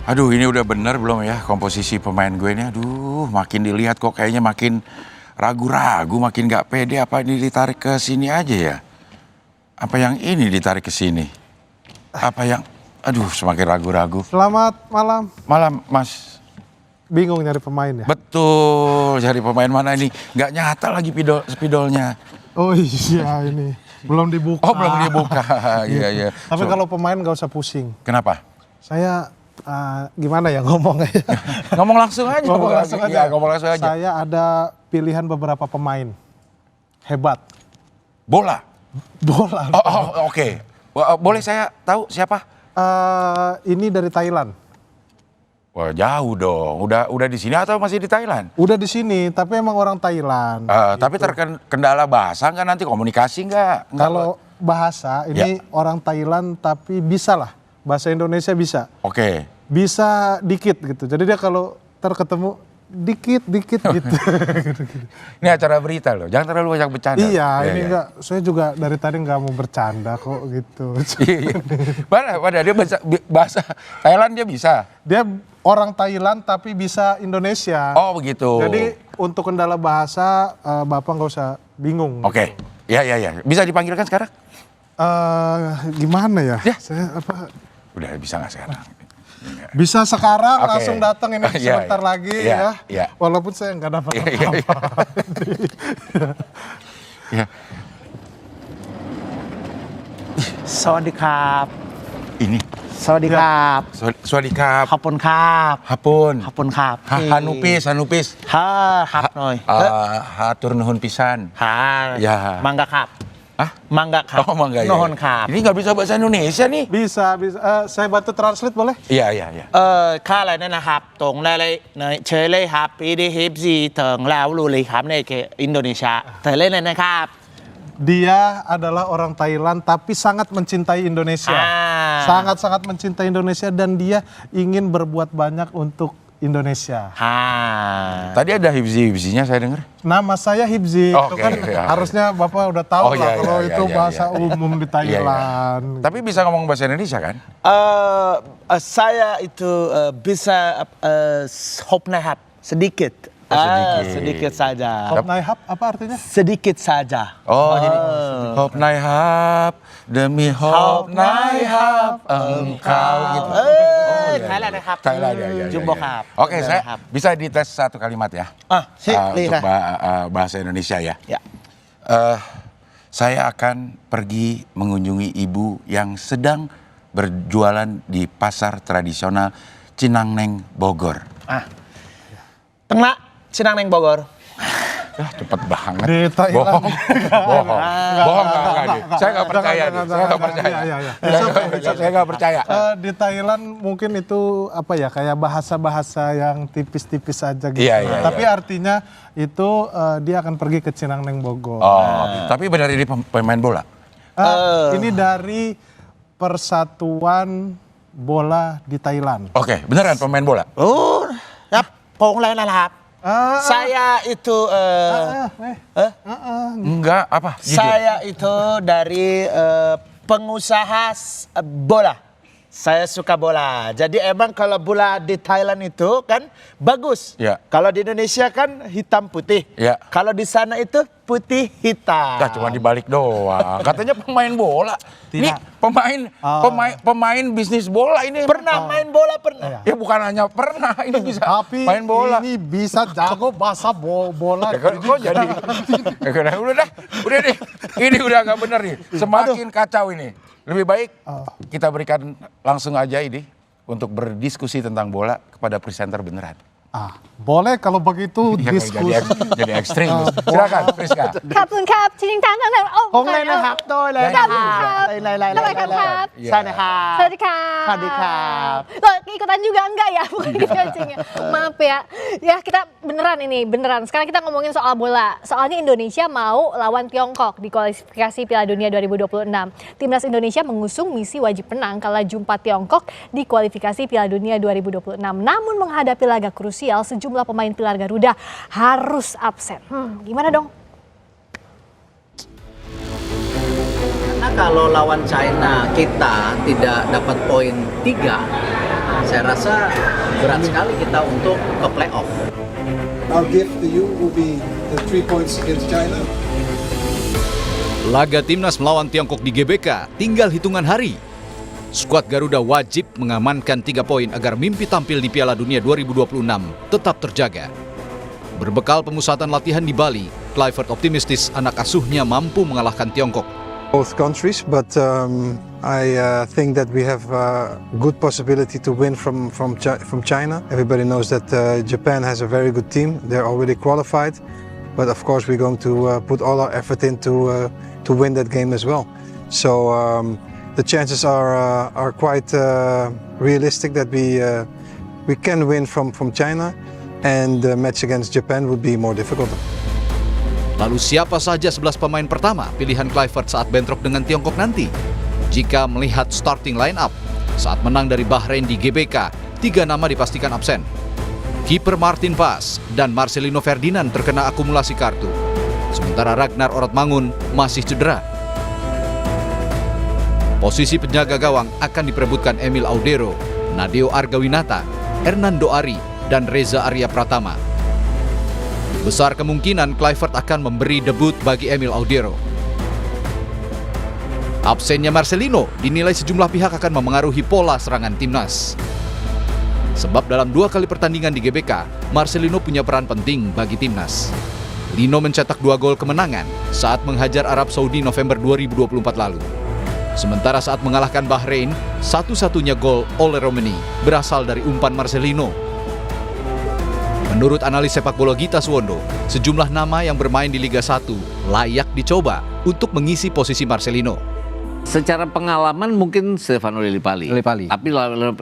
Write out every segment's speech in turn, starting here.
Aduh, ini udah bener belum ya komposisi pemain gue ini? Aduh, makin dilihat kok kayaknya makin ragu-ragu, makin gak pede. Apa ini ditarik ke sini aja ya? Apa yang ini ditarik ke sini? Apa yang... Aduh, semakin ragu-ragu. Selamat malam. Malam, Mas. Bingung nyari pemain ya? Betul, cari pemain mana ini? Gak nyata lagi spidolnya. Oh iya ini, belum dibuka. Oh, belum dibuka. Iya, iya. Tapi kalau pemain gak usah pusing. Kenapa? Saya gimana ya ngomongnya? Ngomong langsung aja. Ngomong langsung aja. Ya, ngomong langsung aja. Saya ada pilihan beberapa pemain hebat. Bola. Bola. Oh, oke. Boleh saya tahu siapa? Ini dari Thailand. Wah, jauh dong. Udah di sini atau masih di Thailand? Udah di sini, tapi emang orang Thailand. Tapi terkendala bahasa nggak nanti komunikasi nggak? Kalau bahasa ini orang Thailand tapi bisa lah. Bahasa Indonesia bisa. Oke. Bisa dikit gitu. Jadi dia kalau terketemu dikit gitu. Ini acara berita loh. Jangan terlalu banyak bercanda. Iya, ini enggak. Saya juga dari tadi nggak mau bercanda kok gitu. Iya. Mana dia bahasa Thailand dia bisa. Dia orang Thailand tapi bisa Indonesia. Oh begitu. Jadi untuk kendala bahasa Bapak nggak usah bingung. Oke. Ya. Bisa dipanggilkan sekarang? Gimana ya? Saya udah bisa nggak sekarang? Bisa sekarang langsung datang ini sebentar lagi ya. Walaupun saya nggak dapat apa-apa. Sawadikap. Ini. Sawadikap. Sawadikap. Hapun kap. Hapun. Hapun kap. Hanupis. Hap noy. Hatur nuhun pisan. Ya. Mangga kap. Mangga kap. Oh, mangga ya. Nuhun kap. Ini nggak bisa bahasa Indonesia nih. Bisa. Saya bantu translate boleh? Iya. ค่าอะไรนั่นนะครับตรงเลยเชยเลยครับปีดีฮิปซีถึงแล้วรู้เลยครับในอินโดนีเซียแต่เล่นเลยนะครับ Dia adalah orang Thailand tapi sangat mencintai Indonesia. Sangat-sangat mencintai Indonesia dan dia ingin berbuat banyak untuk Indonesia. Tadi ada Hibzi-Hibzinya saya dengar. Nama saya Hibzi. Itu kan harusnya Bapak udah tahu lah kalau itu bahasa umum di Thailand. Tapi bisa ngomong bahasa Indonesia kan? Saya itu bisa hopnahap sedikit. Sedikit saja. Hopnahap apa artinya? Sedikit saja. Oh, jadi hopnahap demi hopnahap engkau gitu. Thailandนะครับ Thailand ya. Jumbo kap. Oke, saya bisa dites satu kalimat ya. Untuk bahasa Indonesia ya. Saya akan pergi mengunjungi ibu yang sedang berjualan di pasar tradisional Cinangneng Bogor. Tengah Cinangneng Bogor. Cepet banget. Di Thailand. Bohong nggak. Saya nggak percaya. Saya nggak percaya. Di Thailand mungkin itu apa ya kayak bahasa-bahasa yang tipis-tipis aja gitu. Tapi artinya itu dia akan pergi ke Cinangneng Bogor. Tapi benar ini pemain bola? Ini dari Persatuan Bola di Thailand. Oke, beneran pemain bola? Pong lainนะครับ Saya itu enggak apa? Saya itu dari pengusaha bola. Saya suka bola. Jadi emang kalau bola di Thailand itu kan bagus. Kalau di Indonesia kan hitam putih. Kalau di sana itu putih hitam. Cuma dibalik doang. Katanya pemain bola. Ini pemain bisnis bola ini. Pernah main bola pernah. Ya bukan hanya pernah, ini bisa tapi main bola. Ini bisa jago bahasa bola. Kok jadi? Udah deh. Ini udah nggak bener nih. Semakin kacau ini. Lebih baik kita berikan langsung aja ini untuk berdiskusi tentang bola kepada presenter beneran. Boleh kalau begitu diskusi. Jadi ekstrim. Silakan, Friska. ขอบคุณครับชิงทางทาง Pong lainนะครับโดยเลยlain ทำไมครับ Sayaนะครับ สวัสดีครับ สวัสดีครับ Loh, ikutan juga enggak ya? Bukan dipancingnya. Maaf ya. Ya kita beneran. Sekarang kita ngomongin soal bola. Soalnya Indonesia mau lawan Tiongkok di kualifikasi Piala Dunia 2026. Timnas Indonesia mengusung misi wajib menang kala jumpa Tiongkok di kualifikasi Piala Dunia 2026. Namun menghadapi laga krusial, sejumlah pemain pilar Garuda harus absen. Gimana dong? Karena kalau lawan China kita tidak dapat poin 3, saya rasa berat sekali kita untuk ke playoff. Our gift to you will be the 3 points against China. Laga timnas melawan Tiongkok di GBK tinggal hitungan hari. Skuad Garuda wajib mengamankan 3 poin agar mimpi tampil di Piala Dunia 2026 tetap terjaga. Berbekal pemusatan latihan di Bali, Kluivert optimistis anak asuhnya mampu mengalahkan Tiongkok. Both countries, but I think that we have a good possibility to win from China. Everybody knows that Japan has a very good team. They're already qualified, but of course we're going to put all our effort in to win that game as well. So the chances are quite realistic that we can win from China, and the match against Japan would be more difficult. Lalu siapa saja 11 pemain pertama pilihan Kluivert saat bentrok dengan Tiongkok nanti? Jika melihat starting line up, saat menang dari Bahrain di GBK, 3 nama dipastikan absen. Kiper Martin Paes dan Marcelino Ferdinand terkena akumulasi kartu. Sementara Ragnar Orotmangun masih cedera. Posisi penjaga gawang akan diperebutkan Emil Audero, Nadeo Argawinata, Hernando Ari, dan Reza Arya Pratama. Besar kemungkinan Kluivert akan memberi debut bagi Emil Audero. Absennya Marcelino dinilai sejumlah pihak akan memengaruhi pola serangan timnas. Sebab dalam 2 kali pertandingan di GBK, Marcelino punya peran penting bagi timnas. Lino mencetak 2 gol kemenangan saat menghajar Arab Saudi November 2024 lalu. Sementara saat mengalahkan Bahrain, satu-satunya gol oleh Romani berasal dari umpan Marcelino. Menurut analis sepak bola Gita Suwondo, sejumlah nama yang bermain di Liga 1 layak dicoba untuk mengisi posisi Marcelino. Secara pengalaman mungkin Stefano Lillipali. Tapi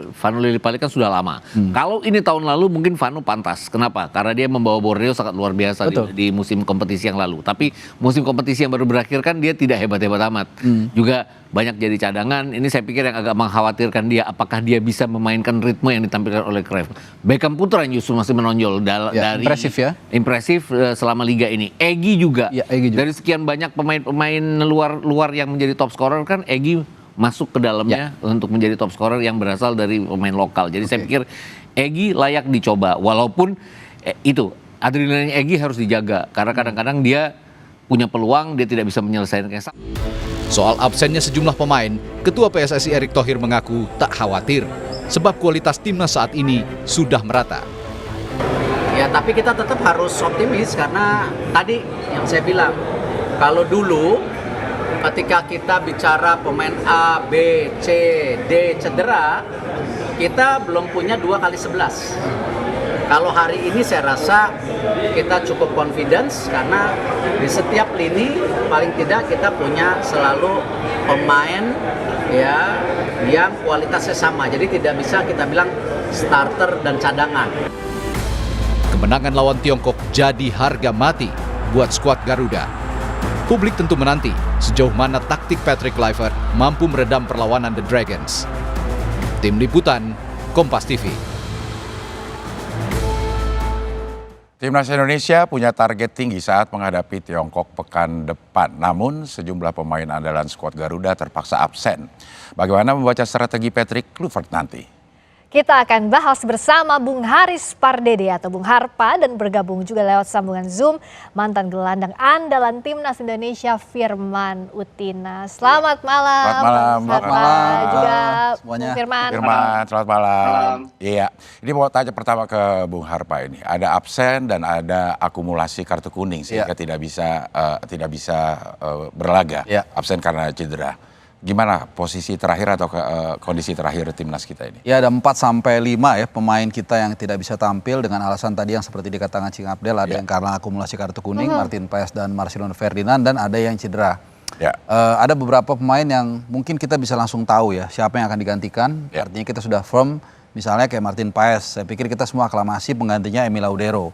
Vano Lillipali kan sudah lama. Kalau ini tahun lalu mungkin Vano pantas. Kenapa? Karena dia membawa Borneo sangat luar biasa di musim kompetisi yang lalu. Tapi musim kompetisi yang baru berakhir kan dia tidak hebat-hebat amat. Juga banyak jadi cadangan. Ini saya pikir yang agak mengkhawatirkan dia. Apakah dia bisa memainkan ritme yang ditampilkan oleh Cruyff. Beckham Putra yang justru masih menonjol dari impresif selama liga ini. Egy juga. Dari sekian banyak pemain-pemain luar yang menjadi top scorer kan Egy masuk ke dalamnya untuk menjadi top scorer yang berasal dari pemain lokal. Jadi saya pikir Egy layak dicoba. Walaupun itu adrenalin Egy harus dijaga karena kadang-kadang dia punya peluang dia tidak bisa menyelesaikan. Soal absennya sejumlah pemain, Ketua PSSI Erick Thohir mengaku tak khawatir sebab kualitas timnas saat ini sudah merata. Ya, tapi kita tetap harus optimis karena tadi yang saya bilang, kalau dulu ketika kita bicara pemain A, B, C, D cedera, kita belum punya 2x11. Kalau hari ini saya rasa kita cukup confidence karena di setiap lini paling tidak kita punya selalu pemain ya yang kualitasnya sama. Jadi tidak bisa kita bilang starter dan cadangan. Kemenangan lawan Tiongkok jadi harga mati buat skuad Garuda. Publik tentu menanti sejauh mana taktik Patrick Kluivert mampu meredam perlawanan The Dragons. Tim Liputan, Kompas TV. Timnas Indonesia punya target tinggi saat menghadapi Tiongkok pekan depan. Namun sejumlah pemain andalan skuad Garuda terpaksa absen. Bagaimana membaca strategi Patrick Kluivert nanti? Kita akan bahas bersama Bung Haris Pardede atau Bung Harpa dan bergabung juga lewat sambungan Zoom mantan gelandang andalan Timnas Indonesia Firman Utina. Selamat malam. Selamat malam. Juga semuanya. Bung Firman. Selamat malam. Iya, ini mau tanya pertama ke Bung Harpa ini. Ada absen dan ada akumulasi kartu kuning sehingga tidak bisa berlaga. Absen karena cedera. Gimana posisi terakhir atau kondisi terakhir timnas kita ini? Ya, ada 4-5 ya pemain kita yang tidak bisa tampil dengan alasan tadi yang seperti dikatakan Cing Abdel. Ada yang karena akumulasi kartu kuning, Martin Paes dan Marcelino Ferdinand, dan ada yang cedera. Ada beberapa pemain yang mungkin kita bisa langsung tahu ya siapa yang akan digantikan. Artinya kita sudah firm. Misalnya kayak Martin Paes, saya pikir kita semua aklamasi penggantinya Emil Audero.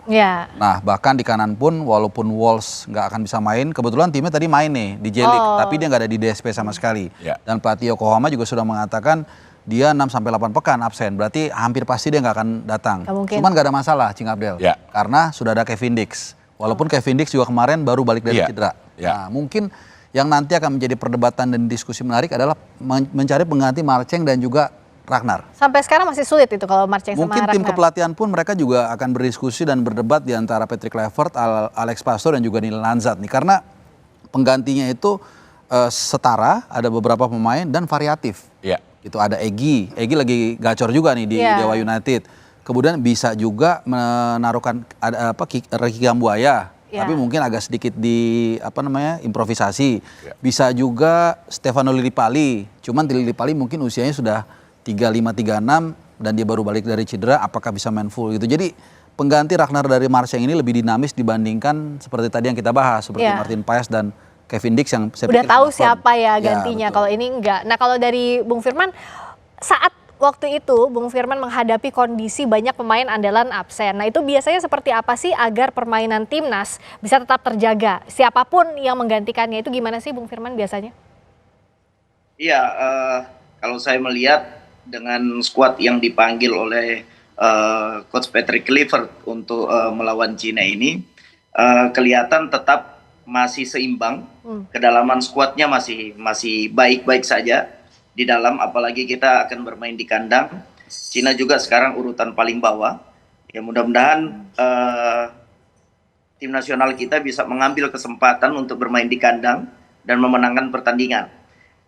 Nah, bahkan di kanan pun walaupun Walsh nggak akan bisa main, kebetulan timnya tadi main nih di J-League, tapi dia nggak ada di DSP sama sekali. Dan pelatih Yokohama juga sudah mengatakan dia 6-8 pekan absen, berarti hampir pasti dia nggak akan datang. Cuman nggak ada masalah, Cing Abdel, karena sudah ada Kevin Dix. Walaupun Kevin Dix juga kemarin baru balik dari cedera. Nah, mungkin yang nanti akan menjadi perdebatan dan diskusi menarik adalah mencari pengganti Marceng dan juga Ragnar. Sampai sekarang masih sulit itu kalau Marceng sama Mungkin tim Ragnar. kepelatihan pun mereka juga akan berdiskusi dan berdebat di antara Patrick Kluivert, Alex Pastoor dan juga Niel Lanzat nih. Karena penggantinya itu setara, ada beberapa pemain dan variatif. Iya. Itu ada Egy lagi gacor juga nih di Dewa United. Kemudian bisa juga menaruhkan ada Ricky Kambuaya. Tapi mungkin agak sedikit improvisasi. Bisa juga Stefano Lillipali. Cuman Lillipali mungkin usianya sudah 35-36 dan dia baru balik dari cedera, apakah bisa main full gitu. Jadi pengganti Ragnar dari Marceng ini lebih dinamis dibandingkan seperti tadi yang kita bahas, seperti Martin Paes dan Kevin Dix yang saya udah pikir tahu firm. siapa ya gantinya, kalau ini enggak. Nah kalau dari Bung Firman, saat waktu itu Bung Firman menghadapi kondisi banyak pemain andalan absen. Nah itu biasanya seperti apa sih agar permainan timnas bisa tetap terjaga? Siapapun yang menggantikannya itu gimana sih Bung Firman biasanya? Iya, kalau saya melihat dengan skuad yang dipanggil oleh Coach Patrick Kluivert untuk melawan Cina ini, kelihatan tetap masih seimbang. Kedalaman skuadnya masih baik-baik saja di dalam, apalagi kita akan bermain di kandang. Cina juga sekarang urutan paling bawah. Ya mudah-mudahan tim nasional kita bisa mengambil kesempatan untuk bermain di kandang dan memenangkan pertandingan.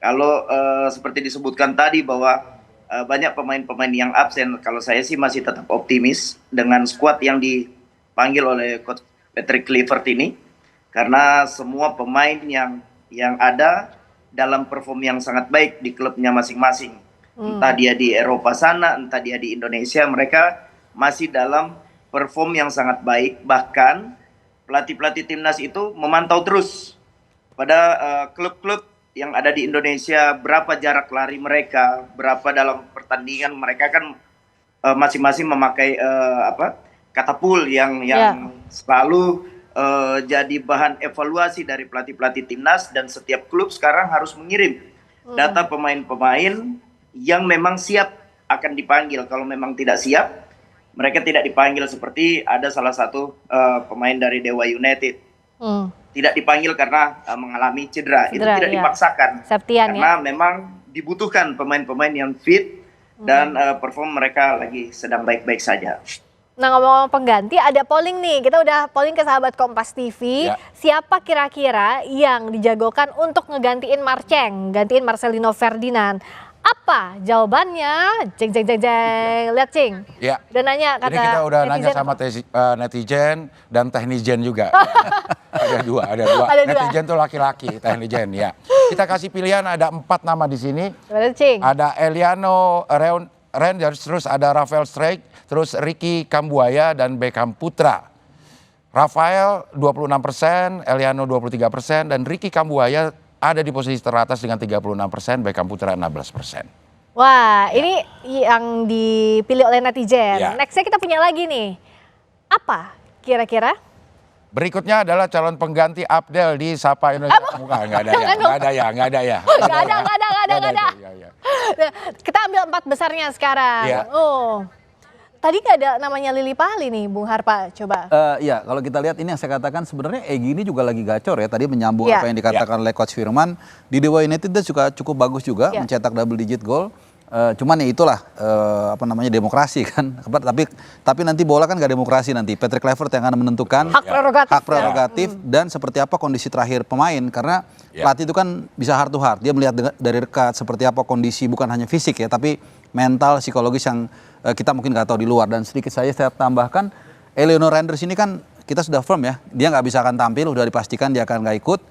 Kalau seperti disebutkan tadi bahwa banyak pemain-pemain yang absen, kalau saya sih masih tetap optimis dengan skuad yang dipanggil oleh Coach Patrick Kluivert ini, karena semua pemain yang ada dalam perform yang sangat baik di klubnya masing-masing. Entah dia di Eropa sana, entah dia di Indonesia, mereka masih dalam perform yang sangat baik. Bahkan pelatih-pelatih timnas itu memantau terus pada klub-klub yang ada di Indonesia, berapa jarak lari mereka, berapa dalam pertandingan mereka kan masing-masing memakai katapul yang selalu jadi bahan evaluasi dari pelatih-pelatih timnas, dan setiap klub sekarang harus mengirim data pemain-pemain yang memang siap akan dipanggil. Kalau memang tidak siap, mereka tidak dipanggil. Seperti ada salah satu pemain dari Dewa United tidak dipanggil karena mengalami cedera. Itu tidak dipaksakan, karena memang dibutuhkan pemain-pemain yang fit dan perform mereka lagi sedang baik-baik saja. Nah ngomong-ngomong pengganti, ada polling nih, kita udah polling ke sahabat Kompas TV, siapa kira-kira yang dijagokan untuk ngegantiin Marceng, gantiin Marcelino Ferdinand. Apa jawabannya? Jeng, lihat Cing. Ya. Udah nanya kata ini kita udah nanya netizen. sama netizen dan teknisian juga. ada dua. Netizen tuh laki-laki, teknisian ya. Kita kasih pilihan, ada 4 nama di sini. Cing. Ada Eliano Rangers, terus ada Rafael Strijk, terus Ricky Kambuaya dan Beckham Putra. Rafael 26%, Eliano 23%, dan Ricky Kambuaya ada di posisi teratas dengan 36%, Beckham Putra 16%. Wah, ini yang dipilih oleh netizen. Nextnya kita punya lagi nih. Apa kira-kira? Berikutnya adalah calon pengganti Abdel di Sapa Indonesia. Nggak ada ya. Nggak ada. Nah, kita ambil 4 besarnya sekarang. Oh, tadi nggak ada namanya Lillipali nih, Bung Harpa, coba. Ya, kalau kita lihat ini yang saya katakan sebenarnya Egy ini juga lagi gacor ya. Tadi menyambung apa yang dikatakan oleh Coach Firman. Di Dewa United dia juga cukup bagus juga, mencetak double digit gol. Cuman ya itulah demokrasi kan. Tapi nanti bola kan gak demokrasi nanti. Patrick Kluivert yang akan menentukan hak prerogatif dan seperti apa kondisi terakhir pemain, karena pelatih itu kan bisa heart to heart. Dia melihat dari dekat seperti apa kondisi, bukan hanya fisik ya, tapi mental, psikologis yang kita mungkin nggak tahu di luar. Dan sedikit saya tambahkan, Eliano Rangers ini kan kita sudah firm ya, dia nggak bisa akan tampil, udah dipastikan dia akan nggak ikut.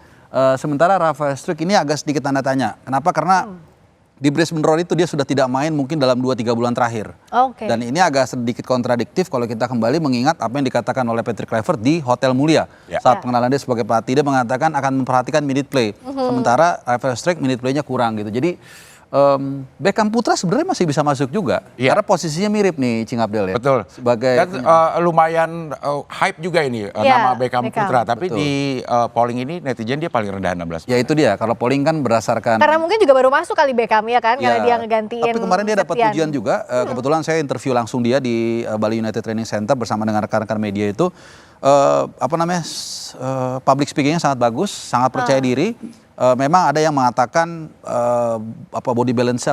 Sementara Rafael Strijk ini agak sedikit tanda tanya. Kenapa? Karena di Brisbane Roar itu dia sudah tidak main mungkin dalam 2-3 bulan terakhir. Dan ini agak sedikit kontradiktif kalau kita kembali mengingat apa yang dikatakan oleh Patrick Kluivert di Hotel Mulia. Saat pengenalan dia sebagai pelatih, dia mengatakan akan memperhatikan minute play. Sementara Rafael Strijk minute playnya kurang gitu. Jadi Beckham Putra sebenarnya masih bisa masuk juga. Karena posisinya mirip nih Cing Abdel ya. Betul. Sebagai dan lumayan hype juga ini nama Beckham Putra. Tapi di polling ini netizen dia paling rendah 16%. Ya itu dia, kalau polling kan berdasarkan. Karena mungkin juga baru masuk kali Beckham ya kan, karena dia ngegantiin. Tapi kemarin dia dapat pujian juga. Kebetulan saya interview langsung dia di Bali United Training Center bersama dengan rekan-rekan media itu. Public speakingnya sangat bagus, sangat percaya diri. memang ada yang mengatakan body balance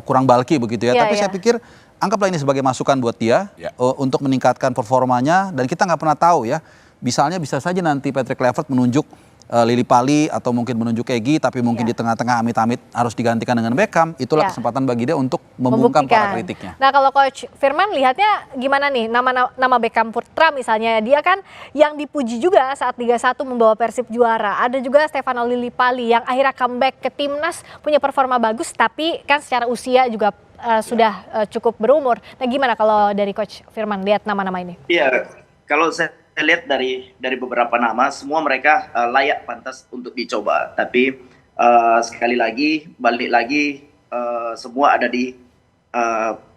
kurang bulky begitu ya. Tapi saya pikir anggaplah ini sebagai masukan buat dia untuk meningkatkan performanya, dan kita nggak pernah tahu ya. Misalnya bisa saja nanti Patrick Kluivert menunjuk Lili Pali atau mungkin menunjuk Egy, tapi mungkin di tengah-tengah amit-amit harus digantikan dengan Beckham. Itulah kesempatan bagi dia untuk membungkam para kritiknya. Nah, kalau Coach Firman lihatnya gimana nih nama Beckham Putra misalnya, dia kan yang dipuji juga saat Liga 1 membawa Persib juara. Ada juga Stefano Lili Pali yang akhirnya comeback ke timnas, punya performa bagus, tapi kan secara usia juga sudah cukup berumur. Nah, gimana kalau dari Coach Firman lihat nama-nama ini? Iya, kalau saya lihat dari beberapa nama, semua mereka layak pantas untuk dicoba. Tapi sekali lagi, balik lagi, semua ada di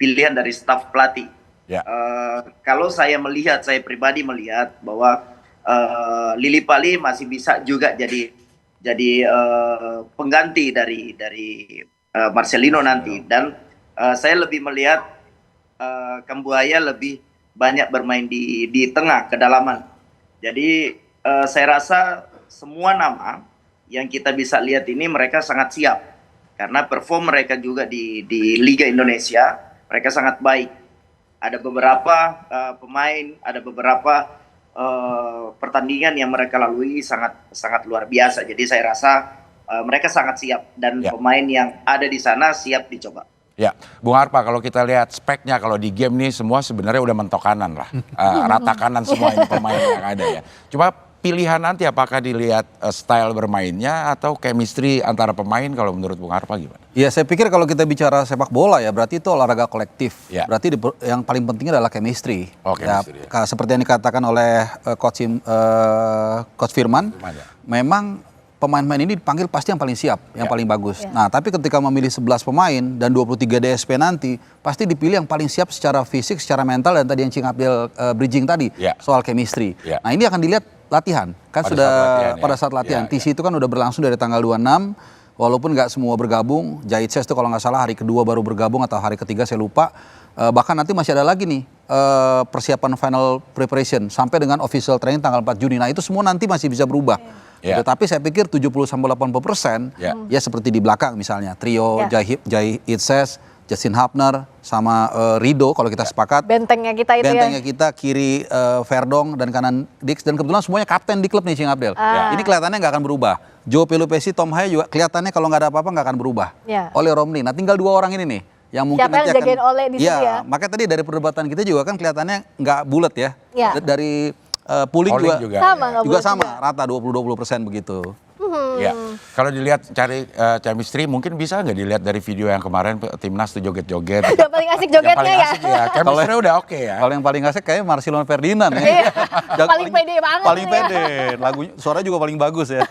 pilihan dari staf pelatih. Kalau saya pribadi melihat bahwa Lili Pali masih bisa juga jadi pengganti dari Marcelino nanti. Dan saya lebih melihat Kambuaya lebih banyak bermain di tengah kedalaman. Jadi saya rasa semua nama yang kita bisa lihat ini mereka sangat siap, karena perform mereka juga di Liga Indonesia mereka sangat baik. Ada beberapa pemain, ada beberapa pertandingan yang mereka lalui sangat luar biasa. Jadi saya rasa mereka sangat siap, dan pemain yang ada di sana siap dicoba. Ya, Bung Harpa, kalau kita lihat speknya kalau di game nih semua sebenarnya udah mentok kanan lah, rata kanan semua ini pemain yang ada ya. Cuma pilihan nanti apakah dilihat style bermainnya atau chemistry antara pemain, kalau menurut Bung Harpa gimana? Ya, saya pikir kalau kita bicara sepak bola ya berarti itu olahraga kolektif. Berarti yang paling penting adalah chemistry. Seperti yang dikatakan oleh Coach Firman, memang pemain-pemain ini dipanggil pasti yang paling siap, yang paling bagus. Nah, tapi ketika memilih 11 pemain dan 23 DSP nanti, pasti dipilih yang paling siap secara fisik, secara mental, dan tadi yang Cing Abdel bridging tadi, soal chemistry. Nah, ini akan dilihat latihan. Kan pada saat latihan. TC itu kan udah berlangsung dari tanggal 26, walaupun nggak semua bergabung. Jaitses itu kalau nggak salah hari kedua baru bergabung atau hari ketiga saya lupa. Bahkan nanti masih ada lagi nih persiapan final preparation sampai dengan official training tanggal 4 Juni. Nah, itu semua nanti masih bisa berubah. Tapi saya pikir 70-80% ya seperti di belakang misalnya trio Jaitses, Justin Hapner sama Rido kalau kita sepakat. Bentengnya kita itu Bentengnya kita, kiri Verdong dan kanan Dix, dan kebetulan semuanya kapten di klub nih Cing Abdel. Ini kelihatannya nggak akan berubah. Joe Pelupesi, Tom Haye juga kelihatannya kalau nggak ada apa-apa nggak akan berubah. Oleh Romney. Nah, tinggal 2 orang ini nih yang mungkin siapa nanti yang jagain Oleh di situ ya. Makanya tadi dari perdebatan kita juga kan kelihatannya nggak bulat ya. Dari polling juga sama, rata 20% begitu. Ya, kalau dilihat cari chemistry mungkin bisa nggak dilihat dari video yang kemarin timnas tuh joget-joget. Yang paling asik jogetnya ya. Chemistry udah oke ya. Kalau yang paling asik kayaknya Marcelino Ferdinand ya. Paling pede banget. Paling pede, lagunya suaranya juga paling bagus ya.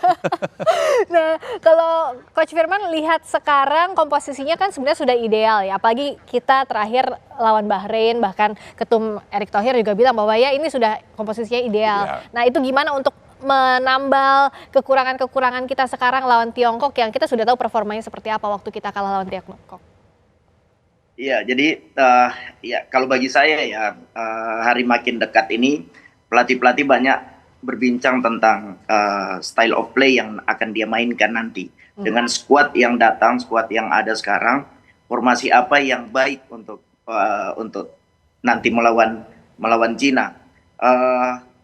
Nah, kalau Coach Firman lihat sekarang komposisinya kan sebenarnya sudah ideal ya. Apalagi kita terakhir lawan Bahrain, bahkan Ketum Erick Thohir juga bilang bahwa ya ini sudah komposisinya ideal. Nah, itu gimana untuk menambal kekurangan-kekurangan kita sekarang lawan Tiongkok yang kita sudah tahu performanya seperti apa waktu kita kalah lawan Tiongkok? Iya, jadi kalau bagi saya ya hari makin dekat ini pelatih-pelatih banyak berbincang tentang style of play yang akan dia mainkan nanti. Dengan skuad yang datang, skuad yang ada sekarang, formasi apa yang baik untuk nanti melawan Cina.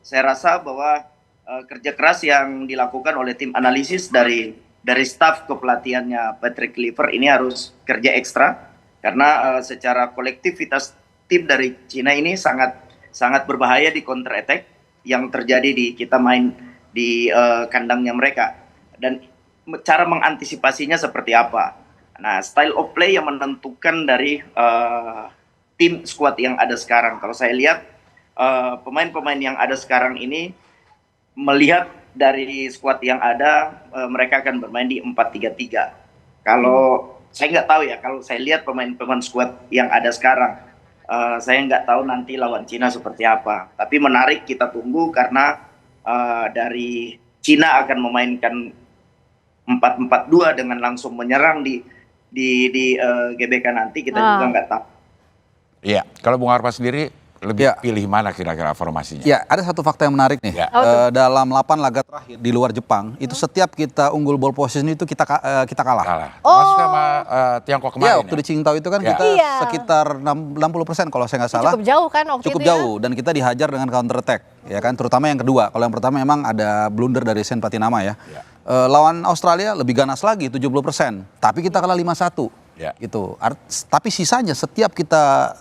Saya rasa bahwa kerja keras yang dilakukan oleh tim analisis dari staf kepelatihannya Patrick Kluivert ini harus kerja ekstra, karena secara kolektivitas tim dari Cina ini sangat berbahaya di counter attack yang terjadi kita main di kandangnya mereka, dan cara mengantisipasinya seperti apa. Nah, style of play yang menentukan dari tim squad yang ada sekarang. Kalau saya lihat pemain-pemain yang ada sekarang ini, melihat dari skuad yang ada, mereka akan bermain di 4-3-3. Kalau saya nggak tahu ya, kalau saya lihat pemain-pemain skuad yang ada sekarang, saya nggak tahu nanti lawan Cina seperti apa. Tapi menarik, kita tunggu, karena dari Cina akan memainkan 4-4-2 dengan langsung menyerang di GBK nanti, kita juga nggak tahu. Iya, kalau Bung Harpa sendiri lebih pilih mana kira-kira formasinya? Ya, ada satu fakta yang menarik nih. Ya. Dalam 8 laga terakhir di luar Jepang, itu setiap kita unggul ball position itu kita kalah. Termasuk sama Tiongkok kemarin. Ya, waktu di Qingdao itu kan kita sekitar 60% kalau saya nggak salah. Cukup jauh kan waktu Cukup itu jauh, dan kita dihajar dengan counter attack, ya kan, terutama yang kedua. Kalau yang pertama memang ada blunder dari Sen Patinama ya. Lawan Australia lebih ganas lagi 70%, tapi kita kalah 5-1. Gitu. Tapi sisanya setiap kita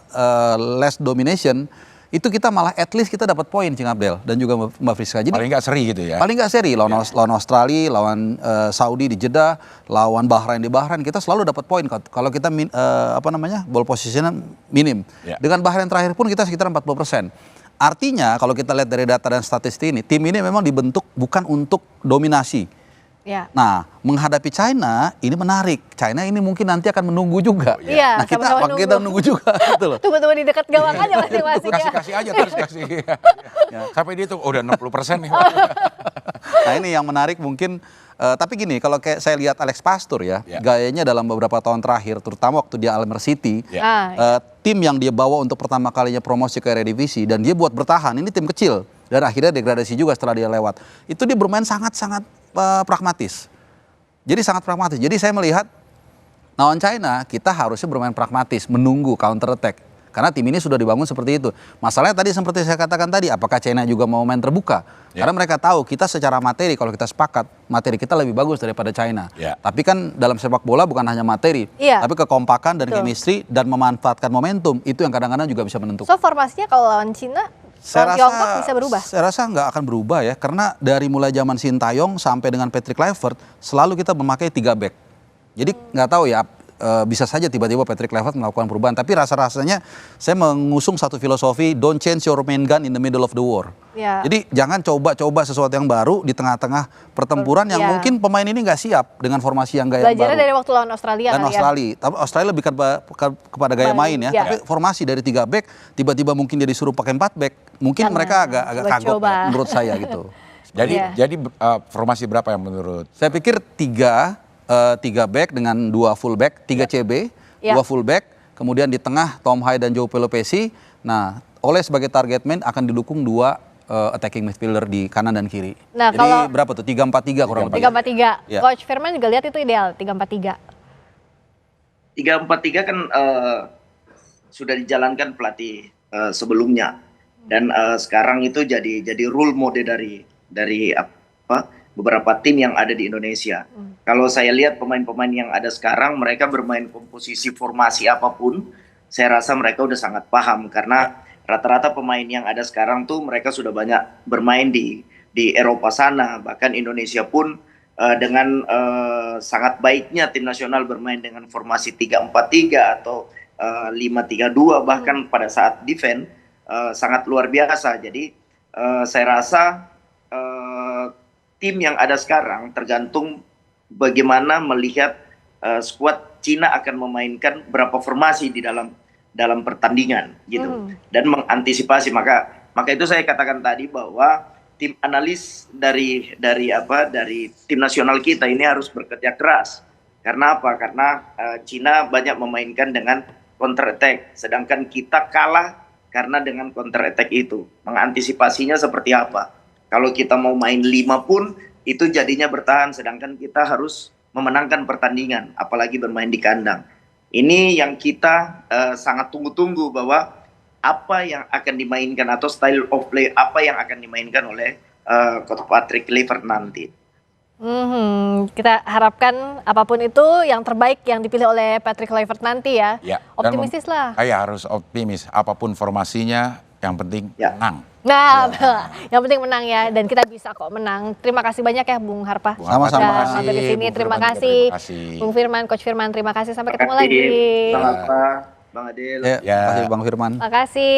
less domination itu kita malah at least kita dapat poin, Cing Abdel dan juga Mbak Friska. Jadi paling nggak seri gitu ya. Paling nggak seri lawan Australia, lawan Saudi di Jeddah, lawan Bahrain di Bahrain, kita selalu dapat poin kalau kita ball position minim. Dengan Bahrain terakhir pun kita sekitar 40%. Artinya kalau kita lihat dari data dan statistik ini, tim ini memang dibentuk bukan untuk dominasi. Nah, menghadapi China ini menarik. China ini mungkin nanti akan menunggu juga. Nah, kita menunggu juga gitu loh. Tunggu di dekat gawang aja masing-masing. Kasih aja terus kasih. Sampai dia tuh udah 60% nih. Nah, ini yang menarik mungkin. Tapi gini, kalau kayak saya lihat Alex Pastur ya, gayanya dalam beberapa tahun terakhir, terutama waktu dia Almer City, tim yang dia bawa untuk pertama kalinya promosi ke Eredivisie dan dia buat bertahan, ini tim kecil dan akhirnya degradasi juga setelah dia lewat. Itu dia bermain sangat-sangat pragmatis. Jadi sangat pragmatis. Jadi saya melihat lawan China kita harusnya bermain pragmatis, menunggu counter attack. Karena tim ini sudah dibangun seperti itu. Masalahnya tadi seperti saya katakan tadi, apakah China juga mau main terbuka? Karena mereka tahu kita secara materi, kalau kita sepakat, materi kita lebih bagus daripada China. Tapi kan dalam sepak bola bukan hanya materi, tapi kekompakan dan chemistry dan memanfaatkan momentum, itu yang kadang-kadang juga bisa menentukan. So formasinya kalau lawan Cina, Tiongkok bisa berubah? Saya rasa nggak akan berubah ya, karena dari mulai zaman Sintayong sampai dengan Patrick Kluivert, selalu kita memakai 3 back. Jadi nggak tahu ya, bisa saja tiba-tiba Patrick Kluivert melakukan perubahan, tapi rasa-rasanya saya mengusung satu filosofi, don't change your main gun in the middle of the war. Jadi jangan coba-coba sesuatu yang baru di tengah-tengah pertempuran yang mungkin pemain ini nggak siap dengan formasi yang gaya baru. Belajarnya dari waktu lawan Australia dan Australia. Tapi Australia lebih kepada gaya main ya. Tapi formasi dari 3 back, tiba-tiba mungkin dia disuruh pakai 4 back, mungkin mereka agak kagok ya, menurut saya gitu. Jadi formasi berapa yang menurut? Saya pikir 3 back dengan 2 full back, 3 CB, 2 full back, kemudian di tengah Tom Hai dan Joe Pelopesi. Nah, Ole sebagai target man akan didukung 2 attacking midfielder di kanan dan kiri. Nah, jadi berapa tuh? 3-4-3 kurang lebih. 3-4-3. Coach Firman juga lihat itu ideal 3-4-3. 3-4-3 kan sudah dijalankan pelatih sebelumnya, dan sekarang itu jadi rule mode dari beberapa tim yang ada di Indonesia. Kalau saya lihat pemain-pemain yang ada sekarang, mereka bermain komposisi formasi apapun, saya rasa mereka udah sangat paham, karena rata-rata pemain yang ada sekarang tuh mereka sudah banyak bermain di Eropa sana. Bahkan Indonesia pun dengan sangat baiknya tim nasional bermain dengan formasi 3-4-3 atau 5-3-2, bahkan pada saat defense sangat luar biasa. Jadi saya rasa tim yang ada sekarang tergantung bagaimana melihat skuad Cina akan memainkan berapa formasi di dalam pertandingan gitu, dan mengantisipasi. Maka itu saya katakan tadi bahwa tim analis dari tim nasional kita ini harus bekerja keras. Karena apa? Karena Cina banyak memainkan dengan counter attack, sedangkan kita kalah karena dengan counter attack itu. Mengantisipasinya seperti apa? Kalau kita mau main 5 pun itu jadinya bertahan, sedangkan kita harus memenangkan pertandingan, apalagi bermain di kandang. Ini yang kita sangat tunggu-tunggu, bahwa apa yang akan dimainkan atau style of play apa yang akan dimainkan oleh Coach Patrick Kluivert nanti. Kita harapkan apapun itu yang terbaik yang dipilih oleh Patrick Kluivert nanti ya. Optimistis lah. Harus optimis, apapun formasinya, yang penting menang. Nah, yang penting menang ya, dan kita bisa kok menang. Terima kasih banyak ya Bung Harpa. Sama-sama. Sampai di sini. Terima kasih Bung Firman, Coach Firman. Terima kasih. Sampai ketemu lagi. Bang Harpa, Bang Adil. Terima kasih Bang Firman. Terima kasih.